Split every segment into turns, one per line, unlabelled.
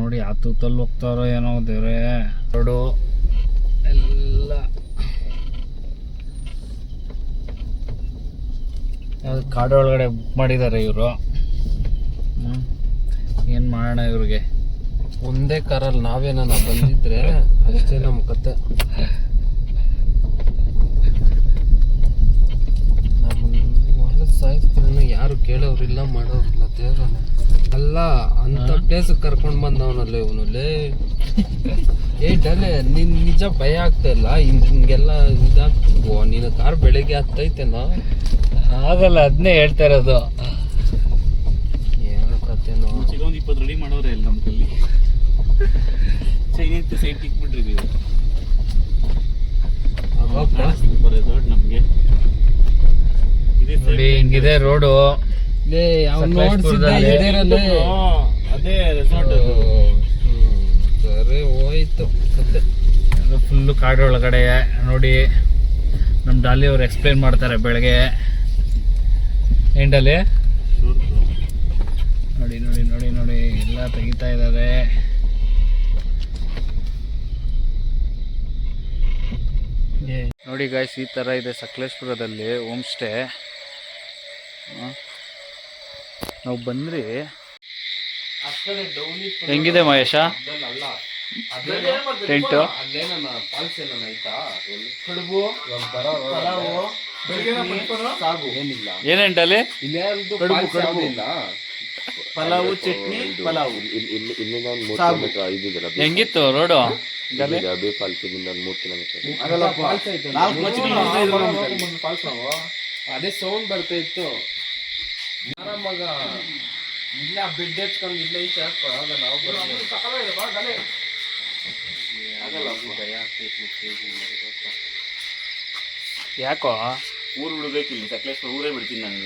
ನೋಡಿ ಆ ತೂತಲ್ಲಿ ಹೋಗ್ತಾರೋ ಏನೋ ದೇವ್ರೆ. ರೋಡು ಎಲ್ಲ ಯಾವ್ದು ಕಾಡು ಒಳಗಡೆ ಬುಕ್ ಮಾಡಿದ್ದಾರೆ ಇವರು. ಏನು ಮಾಡೋಣ ಇವ್ರಿಗೆ?
ಒಂದೇ ಕಾರಲ್ಲಿ ನಾವೇನ ಬಂದಿದ್ರೆ ಅಷ್ಟೇ ನಮ್ಮ ಕತೆ. ನಮ್ಮ ಸಾಯಿಸ್ತಾರನ್ನ ಯಾರು ಕೇಳೋರಿಲ್ಲ ಮಾಡೋರಿಲ್ಲ ದೇವ್ರನ್ನ. ಅಲ್ಲ ಅಂತ ಪ್ಲೇಸ್ ಕರ್ಕೊಂಡ್ ಬಂದವನಲ್ಲೇ ಇವನಲ್ಲೇ. ಡಲೆ ನಿನ್ ನಿಜ ಭಯ ಆಗ್ತಾ ಇಲ್ಲ ಹಿಂಗೆಲ್ಲ ಇದಾಗ್ತೋ? ನೀನು ಕಾರ್ ಬೆಳಿಗ್ಗೆ ಹತ್ತೈತೆನೋ
ಆಗಲ್ಲ, ಅದನ್ನೇ ಹೇಳ್ತಾ ಇರೋದು.
ಏನು ಕತೆನೋ.
ಒಂದು 20 ರೆಡಿ ಮಾಡೋರೆ ಇಲ್ಲ ನಮ್ಮ ಕಲ್ಲಿ. ಚೈನೀಸ್ ಸೈಡ್ ಇಟ್ಬಿಟ್ರಿ ರೆಸಾರ್ಟ್ ನಮಗೆ.
ನೋಡಿ ಹಿಂಗಿದೆ ರೋಡು.
ಅದೇ ರೆಸಾರ್ಟ್.
ಸರಿ ಹೋಯ್ತು ಕತೆ.
ಫುಲ್ಲು ಕಾಡು ಒಳಗಡೆ ನೋಡಿ. ನಮ್ಮ ಡಾಲಿ ಅವ್ರು ಎಕ್ಸ್ಪ್ಲೇನ್ ಮಾಡ್ತಾರೆ ಬೆಳಗ್ಗೆ. ಎಂಡಲ್ಲಿ ನೋಡಿ ನೋಡಿ ನೋಡಿ ನೋಡಿ ಎಲ್ಲ ತೆಗಿತಾ ಇದ್ದಾರೆ. ನೋಡಿ ಗಾಯ್ಸ್, ಈ ಥರ ಇದೆ ಸಕಲೇಶ್ಪುರದಲ್ಲಿ ಹೋಮ್ ಸ್ಟೇ. ನಾವು ಬಂದ್ರಿ. ಹೆಂಗಿದೆ ಮಹೇಶ ಟೆಂಟು? ಏನೇಂಟಲ್ಲಿ?
ಪಲಾವು, ಚಟ್ನಿ, ಪಲಾವು.
ಹೆಂಗಿತ್ತು ರೋಡು?
ಅದೇ ಸೌಂಡ್ ಬರ್ತಾ ಇತ್ತು. ಮಗ ಇಲ್ಲ ಬೆಡ್ ಹಚ್ಕೊಂಡು ಇಲ್ಲ ಈಚೆ ಹಾಕೋ ನಾವು
ಯಾಕೋ
ಊರು ಬಿಡ್ಬೇಕಿಲ್ಲ, ಸಕಲೇಶ್ವರ ಊರೇ ಬಿಡ್ತೀನಿ ನಾನು.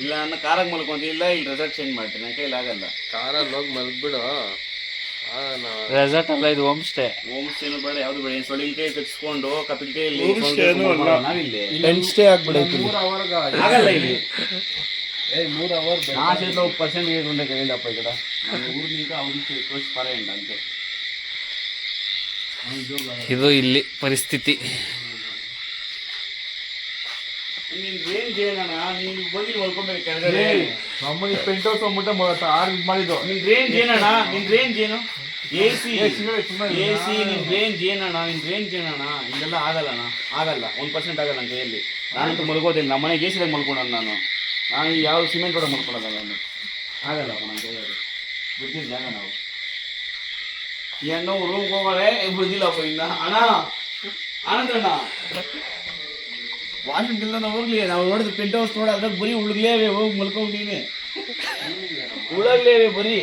ಇಲ್ಲ ನನ್ನ ಕಾರಾಗ ಮಲ್ಕೊಂತಿಲ್ಲ, ಇಲ್ಲಿ ರೆಸಾರ್ಟ್ ಚೇಂಜ್ ಮಾಡ್ತೀನಿ. ನನ್ನ ಕೈಲಿ ಆಗಲ್ಲ.
ಕಾರಲ್ಲಿ ಹೋಗಿ ಮಲ್ಬಿಡು.
ರೆಸಾರ್ಟ್ ಅಲ್ಲ, ಇದು ಹೋಮ್ ಸ್ಟೇ.
ಹೋಮ್ ಸ್ಟೇನು ಬೇಡ, ಯಾವ್ದು ಬೇಡ. ಸೊಳ್ಳಿನ ಕೈ ಕಟ್ಸ್ಕೊಂಡು ಕಪಿಲ್ ಕೈಯಲ್ಲಿ ನಾವಿಲ್ಲಿ
ಟೆಂಟ್ ಸ್ಟೇ ಆಗ್ಬಿಡೈತಿ. 3 ಅವರ್ಗ
ಆಗಲ್ಲ ಇಲ್ಲಿ.
3 ಅವರ್
ನಾಶೇತ 1% ಕೈಲಪ್ಪ ಈ ಕಡೆ. ನಾನು ಊರಿನಿಂದ ಅವ್ರಿಗೆ ತೋರಿಸಿ ಪರೇಂಡ ಅಂತ.
ಇದು ಇಲ್ಲಿ ಪರಿಸ್ಥಿತಿ.
ನೀನ್ ರೇಂಜ್ ಏನಣ್ಣ? ನೀನು ಬಂದು ಮಲ್ಕೊಬೇಕಾದ್ರೆ
ನಮ್ಮನಿ ಪೆಂಟ್ ಹೌಸ್ ಹೋಗ್ಬಿಟ್ಟು ಮಾಡಿದ್ದು.
ನಿನ್ ರೇಂಜ್ ಏನಣ್ಣ? ನಿನ್ ರೇಂಜ್ ಏನು? ಎಸಿ ನಿನ್ ರೇಂಜ್ ಏನಣ್ಣ? ನಿನ್ ರೇಂಜ್ ಏನಣ್ಣ? ಇದೆಲ್ಲ ಆಗಲ್ಲಣ್ಣ, ಆಗಲ್ಲ. 1% ಆಗಲ್ಲ ನನ್ನ ಕೈಯಲ್ಲಿ. ನಾನಂತೂ ಮಲ್ಕೋದಿಲ್ಲ. ನಮ್ಮ ಮನೆಗೆ ಎಸಿದಾಗ ಮಲ್ಕೊಳೋದು ನಾನು ಯಾವ ಸಿಮೆಂಟ್ ರೋಡ ಮಲ್ಕೊಳೋದ ನಾನು. ಆಗಲ್ಲಪ್ಪ ನನ್ನ ಕೈಯಲ್ಲಿ. ಬಿಡ್ತೀನಿ ಜಾಗ ನಾವು. ಈ ಅಣ್ಣ ರೂಮ್ಗೆ ಹೋಗೋಳೆ ಬಿಡ್ದಿಲ್ಲಪ್ಪ ಇನ್ನ. ಅಣ್ಣ ಆನಂದಣ್ಣ ವಾಶ್ರೂಮ್ ಇಲ್ದ ಹೋಗ್ಲಿ. ನಾವು ನೋಡಿದ ಪೆಂಟ್ ಹೌಸ್ ನೋಡೋದಾಗ ಬರೀ ಉಳ್ಗ್ಲೇವೆ. ಹೋಗಿ ಮಲ್ಕೊಂಡೀನಿ, ಉಳಗ್ಲೇವೆ ಬರೀ.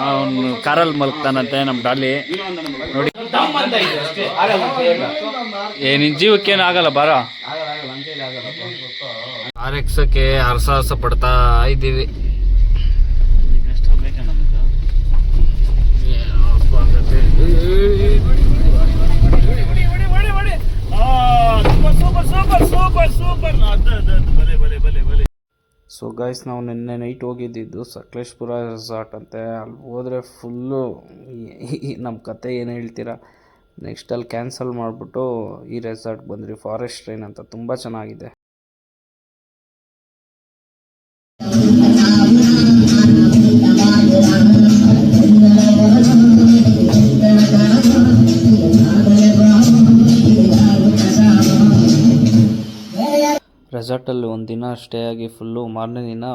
ಅವನು ಕಾರಲ್ಲಿ ಮಲ್ಕ್ತಾನಂತೆ ನಮ್ಮ ಡಾಲಿ. ನೋಡಿ ನಿನ್ ಜೀವಕ್ಕೇನು ಆಗಲ್ಲ, ಬಾರ. RX-ಕ್ಕೆ ಹರಸಾಹಸ ಪಡ್ತಾ ಇದ್ದೀವಿ.
ಕಷ್ಟ ಬೇಕಾ ನಮ್ಗೆ?
ಸೊ ಗೈಸ್, ನಾವು ನಿನ್ನೆ ನೈಟ್ ಹೋಗಿದ್ದಿದ್ದು ಸಕಲೇಶ್ಪುರ ರೆಸಾರ್ಟ್ ಅಂತೆ. ಅಲ್ಲಿ ಹೋದರೆ ಫುಲ್ಲು ನಮ್ಮ ಕತೆ ಏನು ಹೇಳ್ತೀರಾ. ನೆಕ್ಸ್ಟ್ ಅಲ್ಲಿ ಕ್ಯಾನ್ಸಲ್ ಮಾಡಿಬಿಟ್ಟು ಈ ರೆಸಾರ್ಟ್ಗೆ ಬಂದ್ರಿ. ಫಾರೆಸ್ಟ್ ಟ್ರೈನ್ ಅಂತ, ತುಂಬ ಚೆನ್ನಾಗಿದೆ. ರೆಸಾರ್ಟಲ್ಲಿ ಒಂದಿನ ಸ್ಟೇ ಆಗಿ ಫುಲ್ಲು ಮಾರನೇ ದಿನ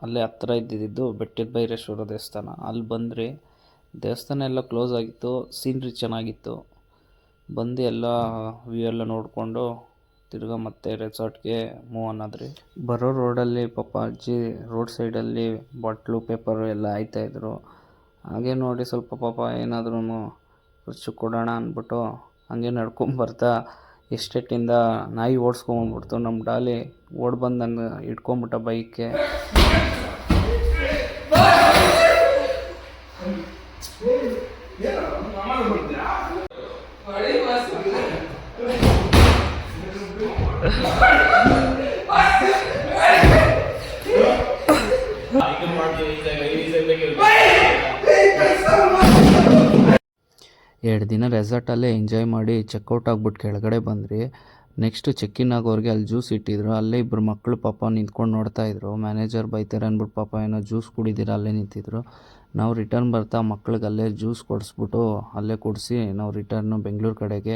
ಅಲ್ಲೇ ಹತ್ತಿರ ಇದ್ದಿದ್ದು ಬೆಟ್ಟದ ಭೈರೇಶ್ವರ ದೇವಸ್ಥಾನ. ಅಲ್ಲಿ ಬಂದ್ರಿ. ದೇವಸ್ಥಾನ ಎಲ್ಲ ಕ್ಲೋಸ್ ಆಗಿತ್ತು, ಸೀನ್ರಿ ಚೆನ್ನಾಗಿತ್ತು. ಬಂದು ಎಲ್ಲ ವ್ಯೂ ಎಲ್ಲ ನೋಡಿಕೊಂಡು ತಿರ್ಗಾ ಮತ್ತೆ ರೆಸಾರ್ಟ್ಗೆ ಮೂವ್ ಅನ್ನೋದ್ರಿ. ಬರೋ ರೋಡಲ್ಲಿ ಪಾಪ ಅಜ್ಜಿ ರೋಡ್ ಸೈಡಲ್ಲಿ ಬಾಟ್ಲು ಪೇಪರು ಎಲ್ಲ ಆಯ್ತಾಯಿದ್ರು. ಹಾಗೆ ನೋಡಿ ಸ್ವಲ್ಪ ಪಾಪ ಏನಾದ್ರೂ ಖರ್ಚು ಕೊಡೋಣ ಅಂದ್ಬಿಟ್ಟು ಹಂಗೆ ನಡ್ಕೊಂಬರ್ತಾ ಎಸ್ಟೇಟಿಂದ ನಾಯಿ ಓಡಿಸ್ಕೊಂಬಂದ್ಬಿಡ್ತು. ನಮ್ಮ ಡಾಲಿ ಓಡ್ ಬಂದು ನನ್ನ ಇಟ್ಕೊಂಬಿಟ್ಟ ಬೈಕ್ಗೆ.
I can mark it.
2 ದಿನ ರೆಸಾರ್ಟಲ್ಲೇ ಎಂಜಾಯ್ ಮಾಡಿ ಚೆಕ್ಔಟ್ ಆಗ್ಬಿಟ್ಟು ಕೆಳಗಡೆ ಬಂದ್ರಿ. ನೆಕ್ಸ್ಟ್ ಚೆಕ್-ಇನ್ ಆಗೋರಿಗೆ ಅಲ್ಲಿ ಜ್ಯೂಸ್ ಇಟ್ಟಿದ್ರು. ಅಲ್ಲೇ ಇಬ್ಬರು ಮಕ್ಕಳು ಪಾಪ ನಿಂತ್ಕೊಂಡು ನೋಡ್ತಾಯಿದ್ರು. ಮ್ಯಾನೇಜರ್ ಬೈತಾರೆ ಅಂದ್ಬಿಟ್ಟು ಪಾಪ ಏನೋ ಜ್ಯೂಸ್ ಕುಡಿದಿರ ಅಲ್ಲೇ ನಿಂತಿದ್ರು. ನಾವು ರಿಟರ್ನ್ ಬರ್ತಾ ಮಕ್ಳಿಗೆ ಅಲ್ಲೇ ಜ್ಯೂಸ್ ಕೊಡಿಸ್ಬಿಟ್ಟು ಅಲ್ಲೇ ಕುಡಿಸಿ ನಾವು ರಿಟರ್ನು ಬೆಂಗಳೂರು ಕಡೆಗೆ